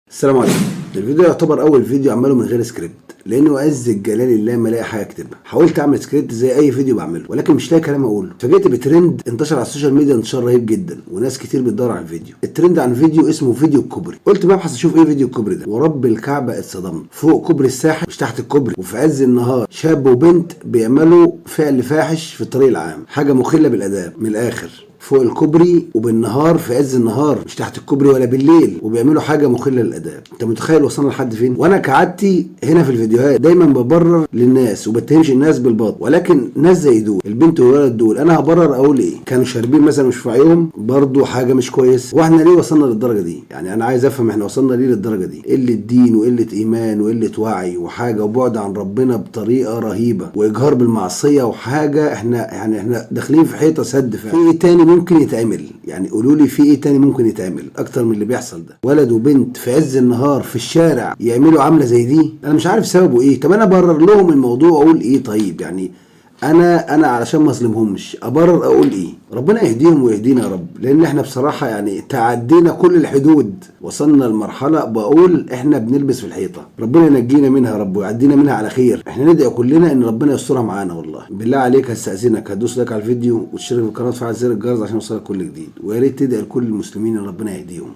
السلام عليكم. الفيديو يعتبر اول فيديو اعمله من غير سكريبت، لانه عز الجلال الله ما الاقي حاجه اكتبها. حاولت اعمل سكريبت زي اي فيديو بعمله، ولكن مش لاقي كلام اقوله. فجئت بترند انتشر على السوشيال ميديا انتشار رهيب جدا، وناس كتير بتدور على الفيديو. الترند عن فيديو اسمه فيديو الكوبري. قلت ببحث اشوف ايه فيديو الكوبري ده، ورب الكعبه اتصدمت. فوق كوبري الساحل مش تحت الكوبري، وفي عز النهار شاب وبنت بيعملوا فعل فاحش في الطريق العام، حاجه مخله بالاداب من الاخر. فوق الكوبري وبالنهار، في عز النهار، مش تحت الكوبري ولا بالليل، وبيعملوا حاجه مخله للاداب. انت متخيل وصلنا لحد فين؟ وانا كعادتي هنا في الفيديوهات دايما ببرر للناس وبتهمش الناس بالباطل، ولكن ناس زي دول البنت والولد دول انا هبرر اقول ايه؟ كانوا شاربين مثلا مش في وعيهم، برضه حاجه مش كويس. واحنا ليه وصلنا للدرجه دي؟ يعني انا عايز افهم احنا وصلنا ليه للدرجه دي؟ قله دين وقله ايمان وقله وعي وحاجه وبعد عن ربنا بطريقه رهيبه، واجهار بالمعصيه وحاجه. احنا داخلين في حيطه سد. في ايه تاني ممكن يتعمل؟ يعني قولوا لي في ايه تاني ممكن يتعمل اكتر من اللي بيحصل ده؟ ولد وبنت في عز النهار في الشارع يعملوا عامله زي دي. انا مش عارف سببه ايه. طب انا ابرر لهم الموضوع اقول ايه؟ طيب يعني انا علشان ما اظلمهمش ابرر اقول ايه؟ ربنا يهديهم ويهدينا يا رب، لان احنا بصراحه يعني تعدينا كل الحدود. وصلنا لمرحله بقول احنا بنلبس في الحيطه. ربنا ينجينا منها يا رب ويعدينا منها على خير. احنا ندعي كلنا ان ربنا يسترها معانا. والله بالله عليك هستاذنك هتدوس لايك على الفيديو وتشترك في القناه وتفعل زر الجرس عشان يوصلك كل جديد، ويا ريت تدعي لكل المسلمين ان ربنا يهديهم.